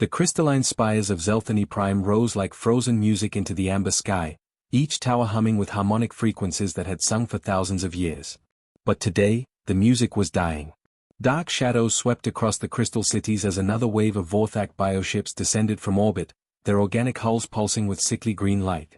The crystalline spires of Zelthany Prime rose like frozen music into the amber sky, each tower humming with harmonic frequencies that had sung for thousands of years. But today, the music was dying. Dark shadows swept across the crystal cities as another wave of Vorthak bioships descended from orbit, their organic hulls pulsing with sickly green light.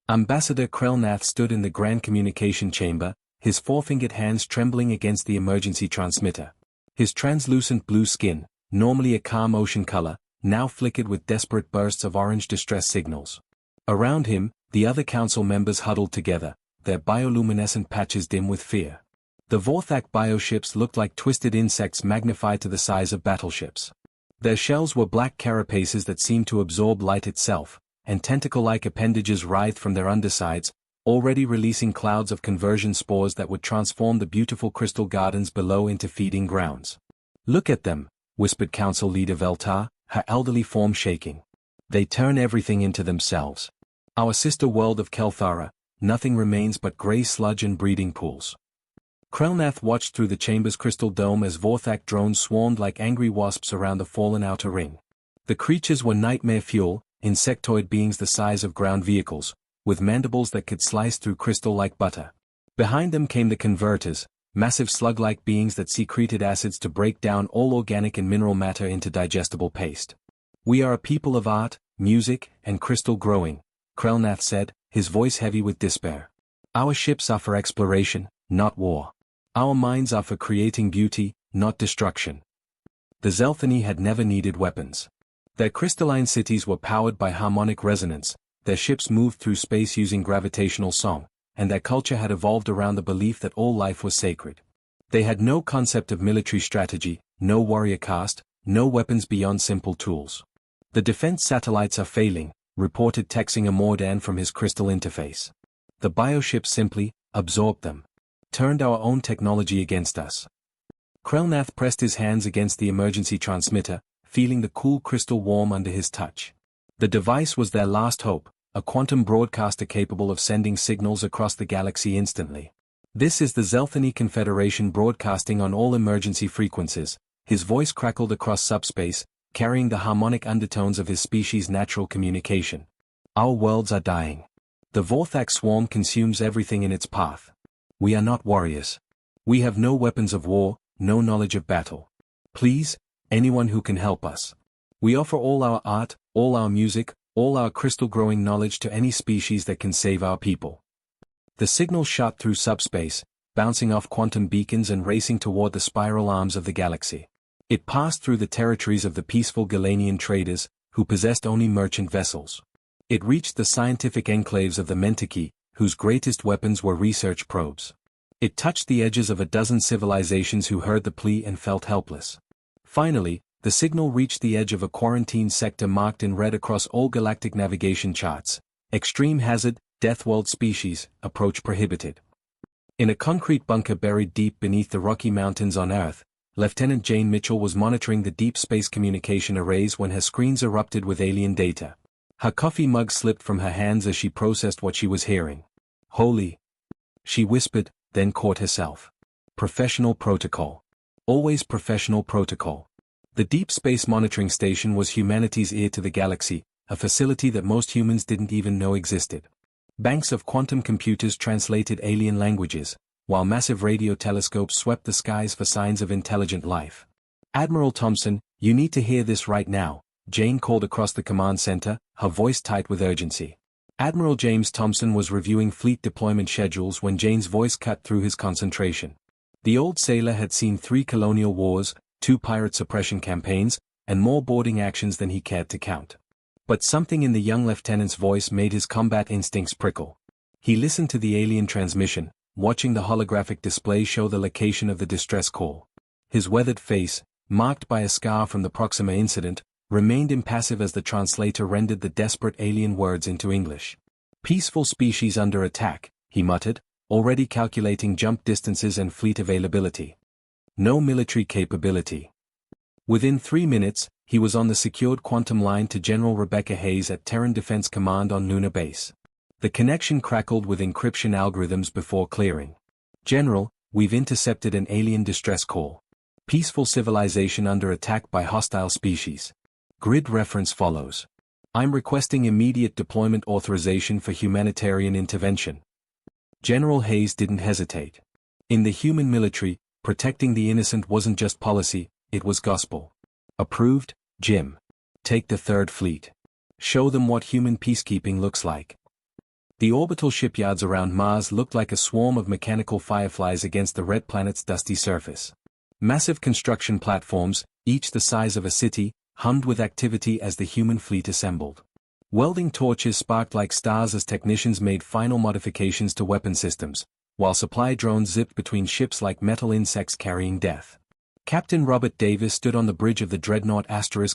Ambassador Krelnath stood in the grand communication chamber, his four-fingered hands trembling against the emergency transmitter. His translucent blue skin, normally a calm ocean color, now flickered with desperate bursts of orange distress signals. Around him, the other council members huddled together, their bioluminescent patches dim with fear. The Vorthak bioships looked like twisted insects magnified to the size of battleships. Their shells were black carapaces that seemed to absorb light itself, and tentacle-like appendages writhed from their undersides, already releasing clouds of conversion spores that would transform the beautiful crystal gardens below into feeding grounds. "Look at them," whispered Council Leader Veltar, her elderly form shaking. "They turn everything into themselves. Our sister world of Kelthara, nothing remains but grey sludge and breeding pools." Krelnath watched through the chamber's crystal dome as Vorthak drones swarmed like angry wasps around the fallen outer ring. The creatures were nightmare fuel, insectoid beings the size of ground vehicles, with mandibles that could slice through crystal like butter. Behind them came the converters, massive slug-like beings that secreted acids to break down all organic and mineral matter into digestible paste. "We are a people of art, music, and crystal growing," Krelnath said, his voice heavy with despair. "Our ships are for exploration, not war. Our minds are for creating beauty, not destruction." The Zelthany had never needed weapons. Their crystalline cities were powered by harmonic resonance, their ships moved through space using gravitational song, and their culture had evolved around the belief that all life was sacred. They had no concept of military strategy, no warrior caste, no weapons beyond simple tools. "The defense satellites are failing," reported Texing Amordan from his crystal interface. "The bioships simply absorbed them. Turned our own technology against us." Krelnath pressed his hands against the emergency transmitter, feeling the cool crystal warm under his touch. The device was their last hope, a quantum broadcaster capable of sending signals across the galaxy instantly. "This is the Zelthany Confederation broadcasting on all emergency frequencies." His voice crackled across subspace, carrying the harmonic undertones of his species' natural communication. "Our worlds are dying. The Vorthak swarm consumes everything in its path. We are not warriors. We have no weapons of war, no knowledge of battle. Please, anyone who can help us. We offer all our art, all our music, all our crystal-growing knowledge to any species that can save our people." The signal shot through subspace, bouncing off quantum beacons and racing toward the spiral arms of the galaxy. It passed through the territories of the peaceful Galanian traders, who possessed only merchant vessels. It reached the scientific enclaves of the Mentiki, whose greatest weapons were research probes. It touched the edges of a dozen civilizations who heard the plea and felt helpless. Finally, the signal reached the edge of a quarantine sector marked in red across all galactic navigation charts. "Extreme hazard, Deathworld species, approach prohibited." In a concrete bunker buried deep beneath the Rocky Mountains on Earth, Lieutenant Jane Mitchell was monitoring the deep space communication arrays when her screens erupted with alien data. Her coffee mug slipped from her hands as she processed what she was hearing. "Holy," she whispered, then caught herself. "Professional protocol. Always professional protocol." The Deep Space Monitoring Station was humanity's ear to the galaxy, a facility that most humans didn't even know existed. Banks of quantum computers translated alien languages, while massive radio telescopes swept the skies for signs of intelligent life. "Admiral Thompson, you need to hear this right now," Jane called across the command center, her voice tight with urgency. Admiral James Thompson was reviewing fleet deployment schedules when Jane's voice cut through his concentration. The old sailor had seen 3 colonial wars, 2 pirate suppression campaigns, and more boarding actions than he cared to count. But something in the young lieutenant's voice made his combat instincts prickle. He listened to the alien transmission, watching the holographic display show the location of the distress call. His weathered face, marked by a scar from the Proxima incident, remained impassive as the translator rendered the desperate alien words into English. "Peaceful species under attack," he muttered, already calculating jump distances and fleet availability. "No military capability." Within 3 minutes, he was on the secured quantum line to General Rebecca Hayes at Terran Defense Command on Lunar Base. The connection crackled with encryption algorithms before clearing. "General, we've intercepted an alien distress call. Peaceful civilization under attack by hostile species. Grid reference follows. I'm requesting immediate deployment authorization for humanitarian intervention. General Hayes didn't hesitate. In the human military, protecting the innocent wasn't just policy, it was gospel. Approved, Jim. Take the Third Fleet. Show them what human peacekeeping looks like. The orbital shipyards around Mars looked like a swarm of mechanical fireflies against the red planet's dusty surface. Massive construction platforms, each the size of a city, hummed with activity as the human fleet assembled. Welding torches sparked like stars as technicians made final modifications to weapon systems, while supply drones zipped between ships like metal insects carrying death. Captain Robert Davis stood on the bridge of the dreadnought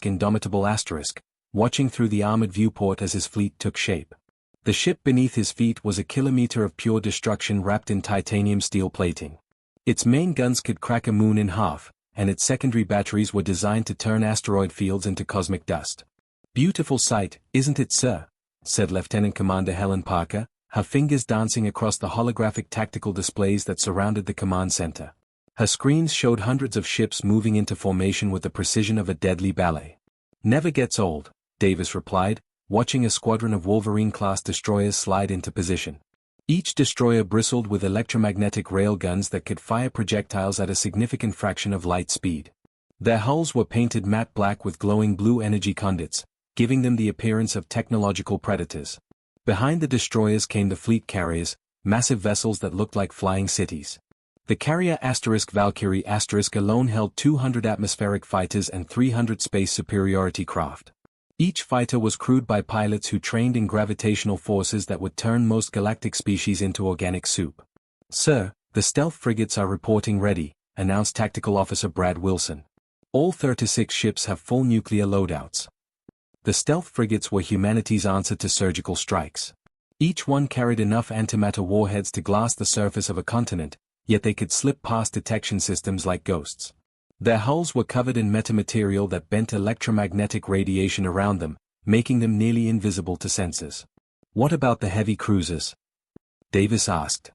Indomitable *, watching through the armored viewport as his fleet took shape. The ship beneath his feet was a kilometer of pure destruction wrapped in titanium steel plating. Its main guns could crack a moon in half, and its secondary batteries were designed to turn asteroid fields into cosmic dust. "Beautiful sight, isn't it, sir?" said Lieutenant Commander Helen Parker, her fingers dancing across the holographic tactical displays that surrounded the command center. Her screens showed hundreds of ships moving into formation with the precision of a deadly ballet. "Never gets old," Davis replied, watching a squadron of Wolverine-class destroyers slide into position. Each destroyer bristled with electromagnetic railguns that could fire projectiles at a significant fraction of light speed. Their hulls were painted matte black with glowing blue energy conduits, giving them the appearance of technological predators. Behind the destroyers came the fleet carriers, massive vessels that looked like flying cities. The carrier Valkyrie alone held 200 atmospheric fighters and 300 space superiority craft. Each fighter was crewed by pilots who trained in gravitational forces that would turn most galactic species into organic soup. "Sir, the stealth frigates are reporting ready," announced Tactical Officer Brad Wilson. "All 36 ships have full nuclear loadouts." The stealth frigates were humanity's answer to surgical strikes. Each one carried enough antimatter warheads to glass the surface of a continent, yet they could slip past detection systems like ghosts. Their hulls were covered in metamaterial that bent electromagnetic radiation around them, making them nearly invisible to sensors. "What about the heavy cruisers?" Davis asked.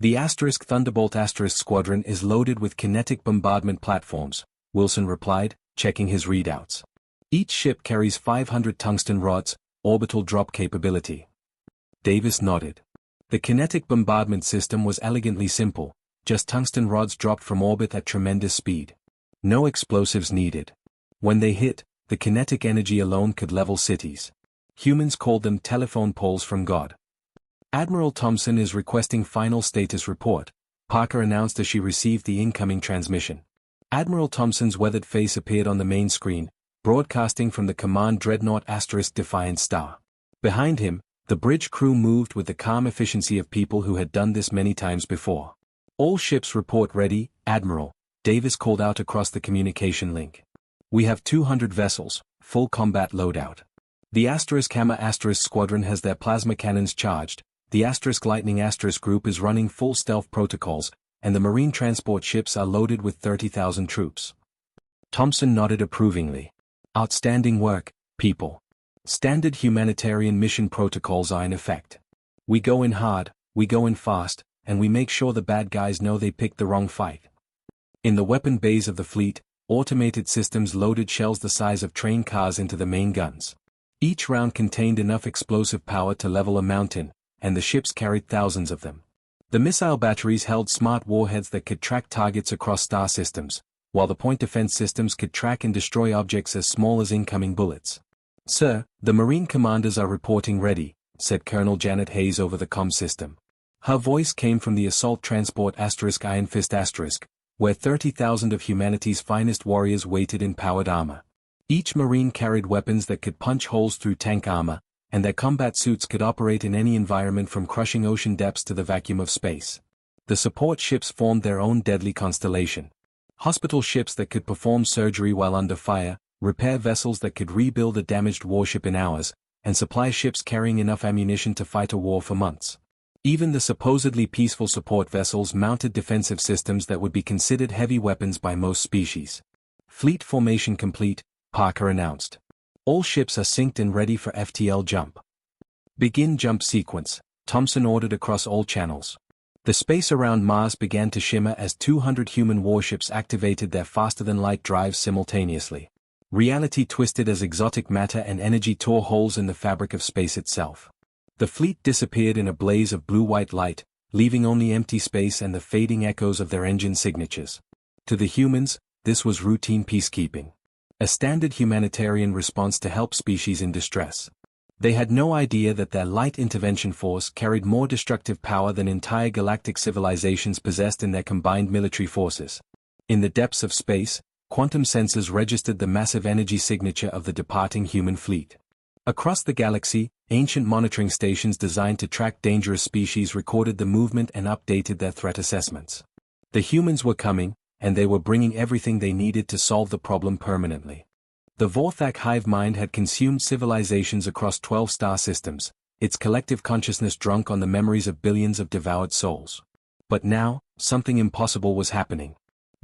"The Thunderbolt squadron is loaded with kinetic bombardment platforms," Wilson replied, checking his readouts. "Each ship carries 500 tungsten rods, orbital drop capability." Davis nodded. The kinetic bombardment system was elegantly simple, just tungsten rods dropped from orbit at tremendous speed. No explosives needed. When they hit, the kinetic energy alone could level cities. Humans called them telephone poles from God. "Admiral Thompson is requesting final status report," Parker announced as she received the incoming transmission. Admiral Thompson's weathered face appeared on the main screen, broadcasting from the command dreadnought Defiant Star. Behind him, the bridge crew moved with the calm efficiency of people who had done this many times before. "All ships report ready, Admiral," Davis called out across the communication link. "We have 200 vessels, full combat loadout. The Hammer squadron has their plasma cannons charged, the Lightning group is running full stealth protocols, and the marine transport ships are loaded with 30,000 troops." Thompson nodded approvingly. "Outstanding work, people. Standard humanitarian mission protocols are in effect. We go in hard, we go in fast, and we make sure the bad guys know they picked the wrong fight." In the weapon bays of the fleet, automated systems loaded shells the size of train cars into the main guns. Each round contained enough explosive power to level a mountain, and the ships carried thousands of them. The missile batteries held smart warheads that could track targets across star systems, while the point defense systems could track and destroy objects as small as incoming bullets. "Sir, the Marine commanders are reporting ready," said Colonel Janet Hayes over the comm system. Her voice came from the assault transport Iron Fist where 30,000 of humanity's finest warriors waited in powered armor. Each Marine carried weapons that could punch holes through tank armor, and their combat suits could operate in any environment from crushing ocean depths to the vacuum of space. The support ships formed their own deadly constellation. Hospital ships that could perform surgery while under fire, repair vessels that could rebuild a damaged warship in hours, and supply ships carrying enough ammunition to fight a war for months. Even the supposedly peaceful support vessels mounted defensive systems that would be considered heavy weapons by most species. "Fleet formation complete," Parker announced. "All ships are synced and ready for FTL jump." "Begin jump sequence," Thompson ordered across all channels. The space around Mars began to shimmer as 200 human warships activated their faster-than-light drives simultaneously. Reality twisted as exotic matter and energy tore holes in the fabric of space itself. The fleet disappeared in a blaze of blue-white light, leaving only empty space and the fading echoes of their engine signatures. To the humans, this was routine peacekeeping. A standard humanitarian response to help species in distress. They had no idea that their light intervention force carried more destructive power than entire galactic civilizations possessed in their combined military forces. In the depths of space, quantum sensors registered the massive energy signature of the departing human fleet. Across the galaxy, ancient monitoring stations designed to track dangerous species recorded the movement and updated their threat assessments. The humans were coming, and they were bringing everything they needed to solve the problem permanently. The Vorthak hive mind had consumed civilizations across 12 star systems, its collective consciousness drunk on the memories of billions of devoured souls. But now, something impossible was happening.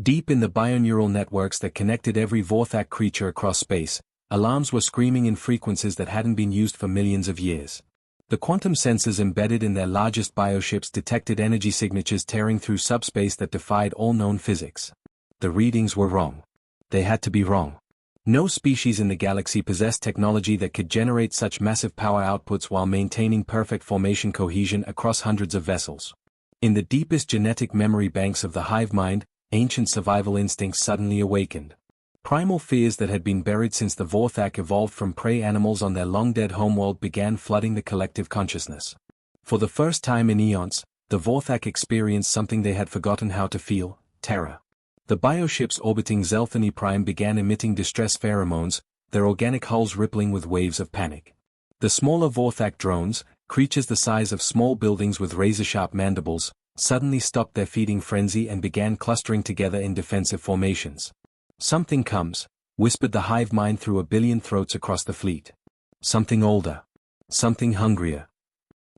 Deep in the bioneural networks that connected every Vorthak creature across space, alarms were screaming in frequencies that hadn't been used for millions of years. The quantum sensors embedded in their largest bioships detected energy signatures tearing through subspace that defied all known physics. The readings were wrong. They had to be wrong. No species in the galaxy possessed technology that could generate such massive power outputs while maintaining perfect formation cohesion across hundreds of vessels. In the deepest genetic memory banks of the hive mind, ancient survival instincts suddenly awakened. Primal fears that had been buried since the Vorthak evolved from prey animals on their long-dead homeworld began flooding the collective consciousness. For the first time in eons, the Vorthak experienced something they had forgotten how to feel: terror. The bioships orbiting Zelthany Prime began emitting distress pheromones, their organic hulls rippling with waves of panic. The smaller Vorthak drones, creatures the size of small buildings with razor-sharp mandibles, suddenly stopped their feeding frenzy and began clustering together in defensive formations. "Something comes," whispered the hive mind through a billion throats across the fleet. "Something older. Something hungrier."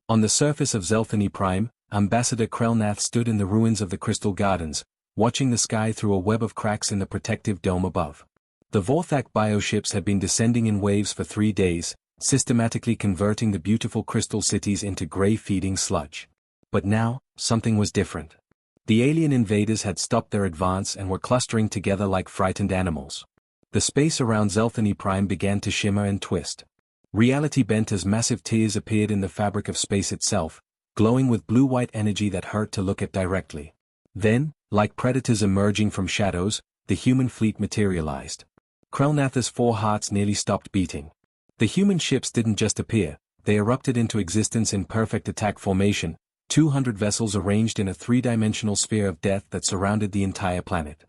On the surface of Zelthany Prime, Ambassador Krelnath stood in the ruins of the Crystal Gardens, watching the sky through a web of cracks in the protective dome above. The Vorthak bioships had been descending in waves for 3 days, systematically converting the beautiful crystal cities into grey-feeding sludge. But now, something was different. The alien invaders had stopped their advance and were clustering together like frightened animals. The space around Zelthany Prime began to shimmer and twist. Reality bent as massive tears appeared in the fabric of space itself, glowing with blue-white energy that hurt to look at directly. Then, like predators emerging from shadows, the human fleet materialized. Krelnath's 4 hearts nearly stopped beating. The human ships didn't just appear, they erupted into existence in perfect attack formation, 200 vessels arranged in a 3-dimensional sphere of death that surrounded the entire planet.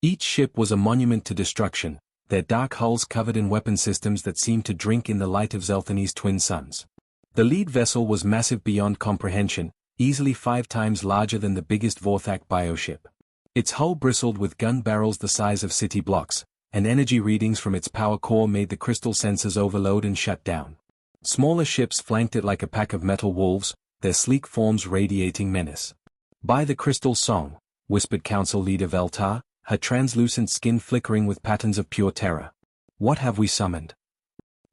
Each ship was a monument to destruction, their dark hulls covered in weapon systems that seemed to drink in the light of Zelthany's twin suns. The lead vessel was massive beyond comprehension, easily 5 times larger than the biggest Vorthak bioship. Its hull bristled with gun barrels the size of city blocks, and energy readings from its power core made the crystal sensors overload and shut down. Smaller ships flanked it like a pack of metal wolves, their sleek forms radiating menace. "By the crystal song," whispered Council Leader Veltar, her translucent skin flickering with patterns of pure terror. "What have we summoned?"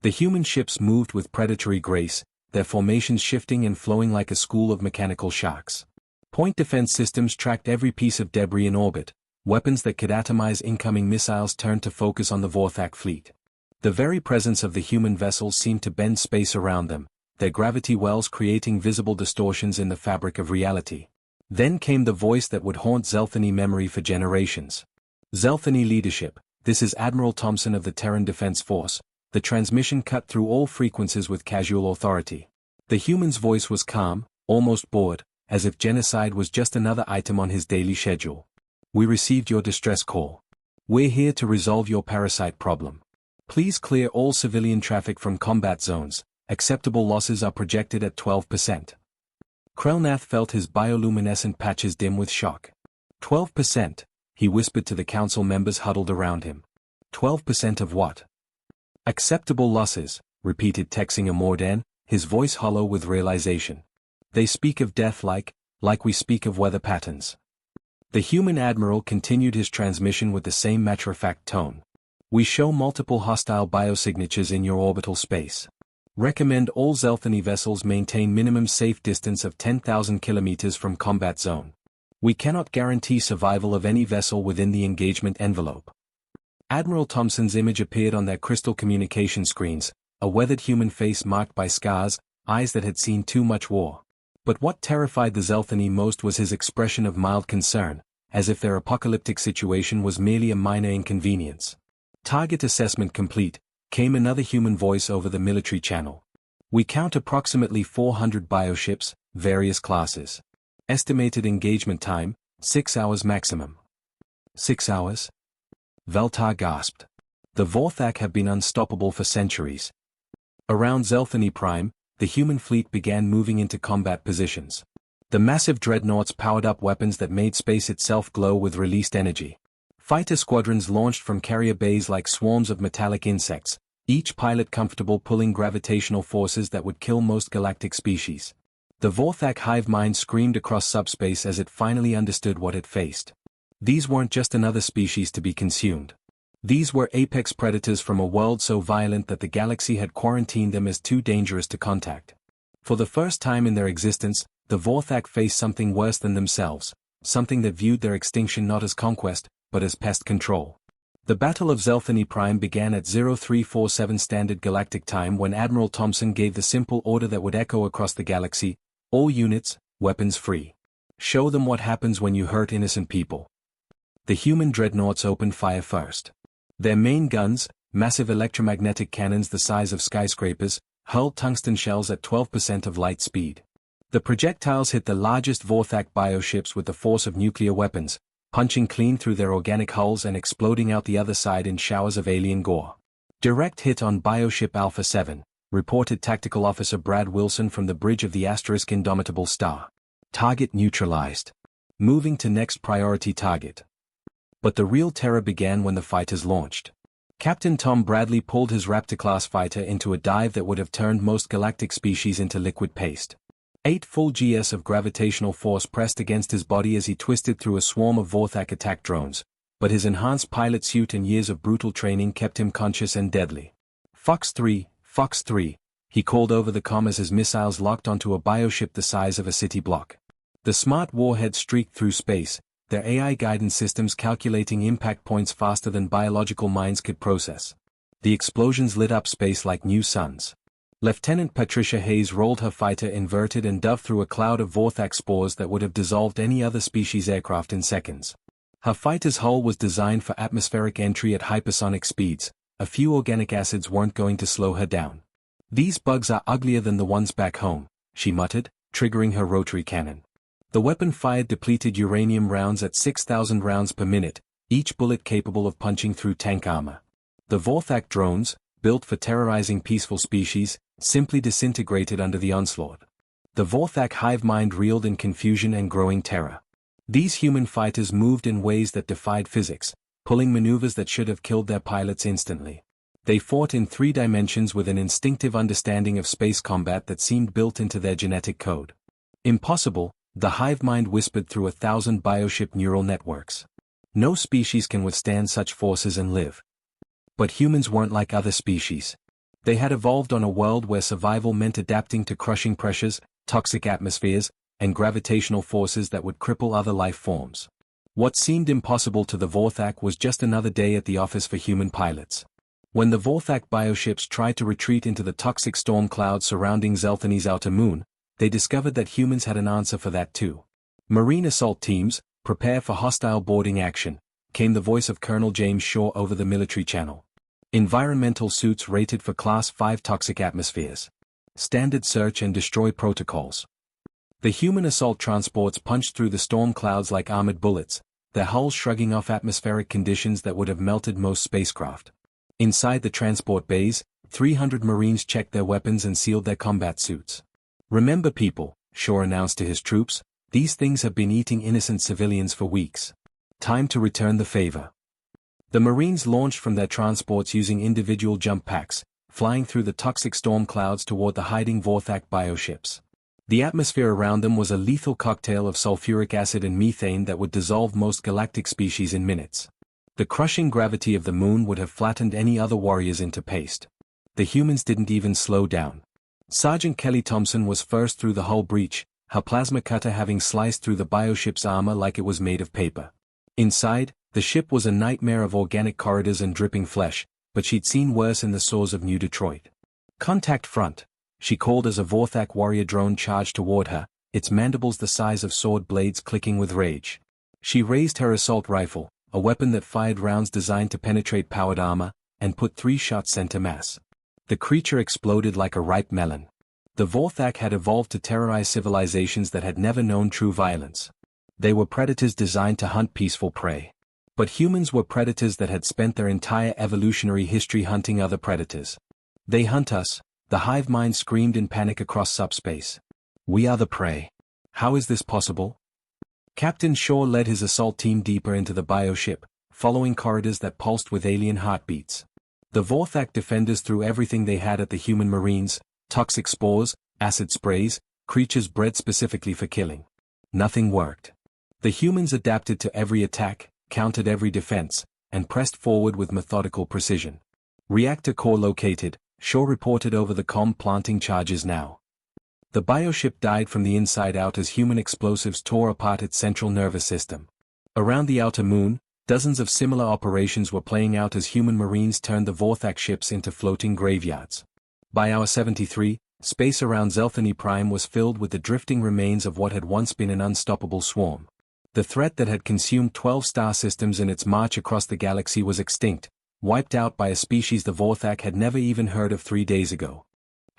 The human ships moved with predatory grace, their formations shifting and flowing like a school of mechanical sharks. Point defense systems tracked every piece of debris in orbit, weapons that could atomize incoming missiles turned to focus on the Vorthak fleet. The very presence of the human vessels seemed to bend space around them, their gravity wells creating visible distortions in the fabric of reality. Then came the voice that would haunt Zelthany memory for generations. "Zelthany leadership, this is Admiral Thompson of the Terran Defense Force." The transmission cut through all frequencies with casual authority. The human's voice was calm, almost bored, as if genocide was just another item on his daily schedule. "We received your distress call. We're here to resolve your parasite problem. Please clear all civilian traffic from combat zones. Acceptable losses are projected at 12%. Krelnath felt his bioluminescent patches dim with shock. 12%, he whispered to the council members huddled around him. 12% of what? "Acceptable losses," repeated Texinger Mordan, his voice hollow with realization. "They speak of death like we speak of weather patterns." The human admiral continued his transmission with the same matter-of-fact tone. "We show multiple hostile biosignatures in your orbital space. Recommend all Zelthany vessels maintain minimum safe distance of 10,000 kilometers from combat zone. We cannot guarantee survival of any vessel within the engagement envelope." Admiral Thompson's image appeared on their crystal communication screens, a weathered human face marked by scars, eyes that had seen too much war. But what terrified the Zelthany most was his expression of mild concern, as if their apocalyptic situation was merely a minor inconvenience. Target assessment complete, came another human voice over the military channel. We count approximately 400 bioships, various classes. Estimated engagement time, 6 hours maximum. 6 hours? Veltar gasped. The Vorthak have been unstoppable for centuries. Around Zelthany Prime, the human fleet began moving into combat positions. The massive dreadnoughts powered up weapons that made space itself glow with released energy. Fighter squadrons launched from carrier bays like swarms of metallic insects, each pilot comfortable pulling gravitational forces that would kill most galactic species. The Vorthak hive mind screamed across subspace as it finally understood what it faced. These weren't just another species to be consumed. These were apex predators from a world so violent that the galaxy had quarantined them as too dangerous to contact. For the first time in their existence, the Vorthak faced something worse than themselves, something that viewed their extinction not as conquest, but as pest control. The Battle of Zelthany Prime began at 0347 Standard Galactic Time when Admiral Thompson gave the simple order that would echo across the galaxy: all units, weapons free. Show them what happens when you hurt innocent people. The human dreadnoughts opened fire first. Their main guns, massive electromagnetic cannons the size of skyscrapers, hurled tungsten shells at 12% of light speed. The projectiles hit the largest Vorthak bioships with the force of nuclear weapons, punching clean through their organic hulls and exploding out the other side in showers of alien gore. Direct hit on bioship Alpha 7, reported Tactical Officer Brad Wilson from the bridge of the Asterisk Indomitable Star. Target neutralized. Moving to next priority target. But the real terror began when the fighters launched. Captain Tom Bradley pulled his Raptor-class fighter into a dive that would have turned most galactic species into liquid paste. 8 full Gs of gravitational force pressed against his body as he twisted through a swarm of Vorthak attack drones, but his enhanced pilot suit and years of brutal training kept him conscious and deadly. Fox 3, he called over the comm as his missiles locked onto a bioship the size of a city block. The smart warhead streaked through space, their AI guidance systems calculating impact points faster than biological minds could process. The explosions lit up space like new suns. Lieutenant Patricia Hayes rolled her fighter inverted and dove through a cloud of Vorthak spores that would have dissolved any other species aircraft in seconds. Her fighter's hull was designed for atmospheric entry at hypersonic speeds. A few organic acids weren't going to slow her down. These bugs are uglier than the ones back home, she muttered, triggering her rotary cannon. The weapon fired depleted uranium rounds at 6,000 rounds per minute, each bullet capable of punching through tank armor. The Vorthak drones, built for terrorizing peaceful species, simply disintegrated under the onslaught. The Vorthak hive mind reeled in confusion and growing terror. These human fighters moved in ways that defied physics, pulling maneuvers that should have killed their pilots instantly. They fought in 3 dimensions with an instinctive understanding of space combat that seemed built into their genetic code. Impossible, the hive mind whispered through 1,000 bioship neural networks. No species can withstand such forces and live. But humans weren't like other species. They had evolved on a world where survival meant adapting to crushing pressures, toxic atmospheres, and gravitational forces that would cripple other life forms. What seemed impossible to the Vorthak was just another day at the office for human pilots. When the Vorthak bioships tried to retreat into the toxic storm clouds surrounding Zelthany's outer moon, they discovered that humans had an answer for that too. Marine assault teams, prepare for hostile boarding action, came the voice of Colonel James Shaw over the military channel. Environmental suits rated for Class 5 toxic atmospheres. Standard search and destroy protocols. The human assault transports punched through the storm clouds like armored bullets, their hulls shrugging off atmospheric conditions that would have melted most spacecraft. Inside the transport bays, 300 Marines checked their weapons and sealed their combat suits. Remember people, Shaw announced to his troops, these things have been eating innocent civilians for weeks. Time to return the favor. The Marines launched from their transports using individual jump packs, flying through the toxic storm clouds toward the hiding Vorthak bioships. The atmosphere around them was a lethal cocktail of sulfuric acid and methane that would dissolve most galactic species in minutes. The crushing gravity of the moon would have flattened any other warriors into paste. The humans didn't even slow down. Sergeant Kelly Thompson was first through the hull breach, her plasma cutter having sliced through the bioship's armor like it was made of paper. Inside, The ship was a nightmare of organic corridors and dripping flesh, but she'd seen worse in the sores of New Detroit. "Contact front," she called as a Vorthak warrior drone charged toward her, its mandibles the size of sword blades clicking with rage. She raised her assault rifle, a weapon that fired rounds designed to penetrate powered armor, and put 3 shots center mass. The creature exploded like a ripe melon. The Vorthak had evolved to terrorize civilizations that had never known true violence. They were predators designed to hunt peaceful prey. But humans were predators that had spent their entire evolutionary history hunting other predators. "They hunt us," the hive mind screamed in panic across subspace. "We are the prey. How is this possible?" Captain Shaw led his assault team deeper into the bioship, following corridors that pulsed with alien heartbeats. The Vorthak defenders threw everything they had at the human marines: toxic spores, acid sprays, creatures bred specifically for killing. Nothing worked. The humans adapted to every attack, countered every defense, and pressed forward with methodical precision. "Reactor core located," Shaw reported over the comm, "planting charges now." The bioship died from the inside out as human explosives tore apart its central nervous system. Around the outer moon, dozens of similar operations were playing out as human marines turned the Vorthak ships into floating graveyards. By hour 73, space around Zelthany Prime was filled with the drifting remains of what had once been an unstoppable swarm. The threat that had consumed 12 star systems in its march across the galaxy was extinct, wiped out by a species the Vorthak had never even heard of 3 days ago.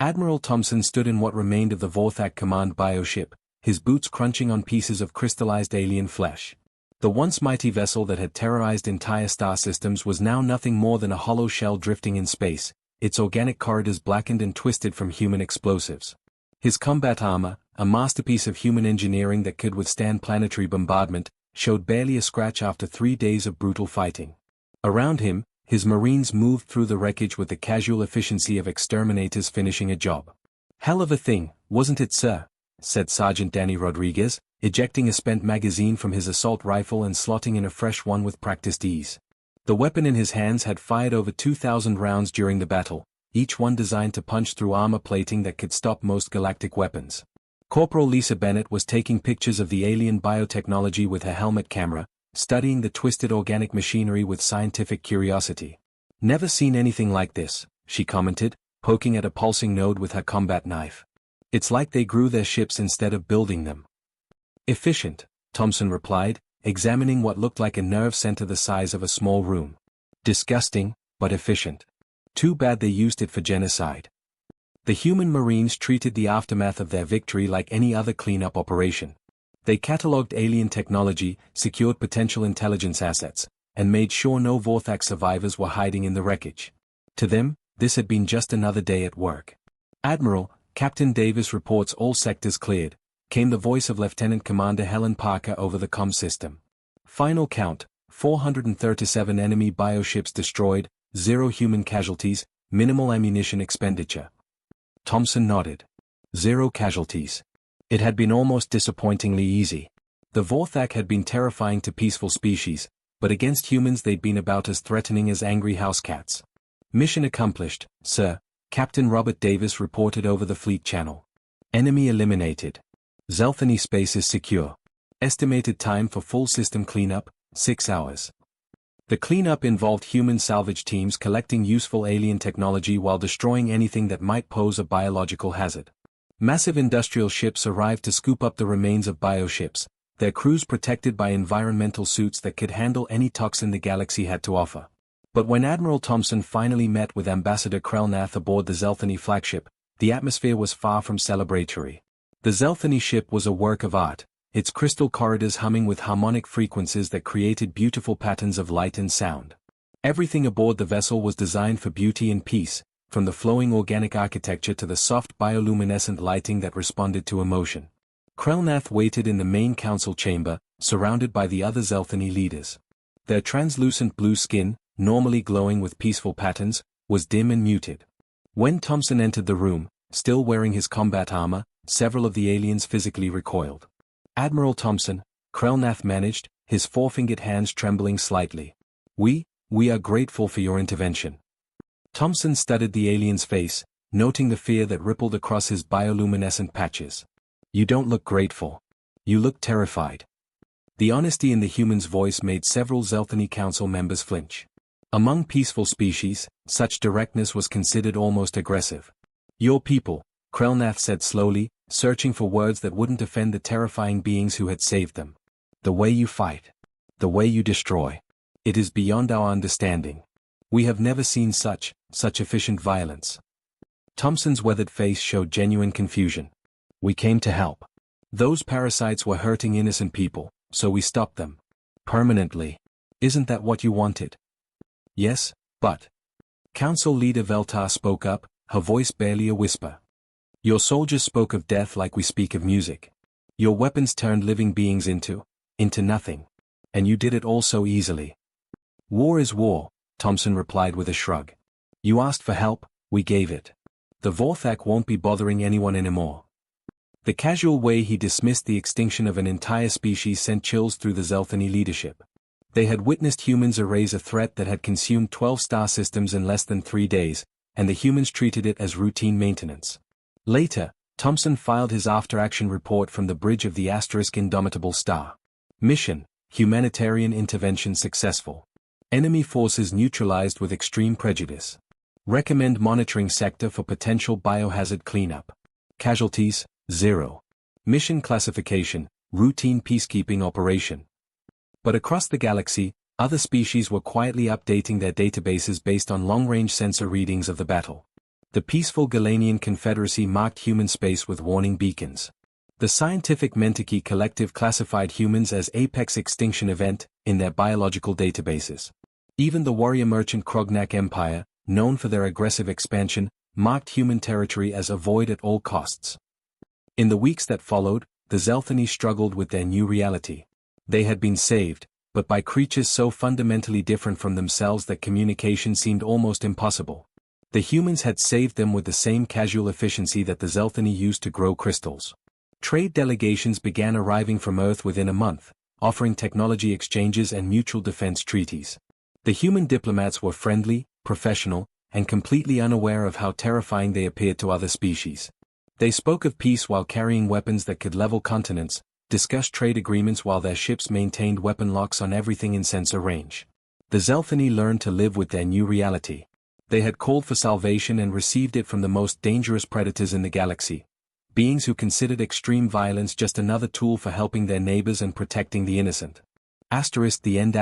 Admiral Thompson stood in what remained of the Vorthak command bioship, his boots crunching on pieces of crystallized alien flesh. The once mighty vessel that had terrorized entire star systems was now nothing more than a hollow shell drifting in space, its organic corridors blackened and twisted from human explosives. His combat armor, a masterpiece of human engineering that could withstand planetary bombardment, showed barely a scratch after 3 days of brutal fighting. Around him, his marines moved through the wreckage with the casual efficiency of exterminators finishing a job. "Hell of a thing, wasn't it, sir?" said Sergeant Danny Rodriguez, ejecting a spent magazine from his assault rifle and slotting in a fresh one with practiced ease. The weapon in his hands had fired over 2,000 rounds during the battle, each one designed to punch through armor plating that could stop most galactic weapons. Corporal Lisa Bennett was taking pictures of the alien biotechnology with her helmet camera, studying the twisted organic machinery with scientific curiosity. "Never seen anything like this," she commented, poking at a pulsing node with her combat knife. "It's like they grew their ships instead of building them." "Efficient," Thompson replied, examining what looked like a nerve center the size of a small room. "Disgusting, but efficient. Too bad they used it for genocide." The human marines treated the aftermath of their victory like any other cleanup operation. They catalogued alien technology, secured potential intelligence assets, and made sure no Vorthak survivors were hiding in the wreckage. To them, this had been just another day at work. "Admiral, Captain Davis reports all sectors cleared," came the voice of Lieutenant Commander Helen Parker over the comm system. "Final count, 437 enemy bioships destroyed, 0 human casualties, minimal ammunition expenditure." Thompson nodded. 0 casualties. It had been almost disappointingly easy. The Vorthak had been terrifying to peaceful species, but against humans they'd been about as threatening as angry house cats. "Mission accomplished, sir," Captain Robert Davis reported over the fleet channel. "Enemy eliminated. Zelthany space is secure. Estimated time for full system cleanup, 6 hours." The cleanup involved human salvage teams collecting useful alien technology while destroying anything that might pose a biological hazard. Massive industrial ships arrived to scoop up the remains of bioships, their crews protected by environmental suits that could handle any toxin the galaxy had to offer. But when Admiral Thompson finally met with Ambassador Krelnath aboard the Zelthany flagship, the atmosphere was far from celebratory. The Zelthany ship was a work of art, its crystal corridors humming with harmonic frequencies that created beautiful patterns of light and sound. Everything aboard the vessel was designed for beauty and peace, from the flowing organic architecture to the soft bioluminescent lighting that responded to emotion. Krelnath waited in the main council chamber, surrounded by the other Zelthany leaders. Their translucent blue skin, normally glowing with peaceful patterns, was dim and muted. When Thompson entered the room, still wearing his combat armor, several of the aliens physically recoiled. "Admiral Thompson," Krelnath managed, his four-fingered hands trembling slightly. We are grateful for your intervention." Thompson studied the alien's face, noting the fear that rippled across his bioluminescent patches. "You don't look grateful. You look terrified." The honesty in the human's voice made several Zelthany Council members flinch. Among peaceful species, such directness was considered almost aggressive. Your people, Krelnath said slowly, searching for words that wouldn't offend the terrifying beings who had saved them. The way you fight. The way you destroy. It is beyond our understanding. We have never seen such efficient violence. Thompson's weathered face showed genuine confusion. We came to help. Those parasites were hurting innocent people, so we stopped them. Permanently. Isn't that what you wanted? Yes, but... Council leader Veltar spoke up, her voice barely a whisper. Your soldiers spoke of death like we speak of music. Your weapons turned living beings into nothing. And you did it all so easily. War is war, Thompson replied with a shrug. You asked for help, we gave it. The Vorthak won't be bothering anyone anymore. The casual way he dismissed the extinction of an entire species sent chills through the Zelthany leadership. They had witnessed humans erase a threat that had consumed 12 star systems in less than 3 days, and the humans treated it as routine maintenance. Later, Thompson filed his after-action report from the bridge of the asterisk Indomitable Star. Mission: Humanitarian intervention successful. Enemy forces neutralized with extreme prejudice. Recommend monitoring sector for potential biohazard cleanup. Casualties, 0. Mission classification: routine peacekeeping operation. But across the galaxy, other species were quietly updating their databases based on long-range sensor readings of the battle. The peaceful Galanian Confederacy marked human space with warning beacons. The scientific Mentiki Collective classified humans as apex extinction event in their biological databases. Even the warrior merchant Krognak Empire, known for their aggressive expansion, marked human territory as avoid at all costs. In the weeks that followed, the Zelthany struggled with their new reality. They had been saved, but by creatures so fundamentally different from themselves that communication seemed almost impossible. The humans had saved them with the same casual efficiency that the Zelthany used to grow crystals. Trade delegations began arriving from Earth within a month, offering technology exchanges and mutual defense treaties. The human diplomats were friendly, professional, and completely unaware of how terrifying they appeared to other species. They spoke of peace while carrying weapons that could level continents, discussed trade agreements while their ships maintained weapon locks on everything in sensor range. The Zelthany learned to live with their new reality. They had called for salvation and received it from the most dangerous predators in the galaxy. Beings who considered extreme violence just another tool for helping their neighbors and protecting the innocent. *The End*.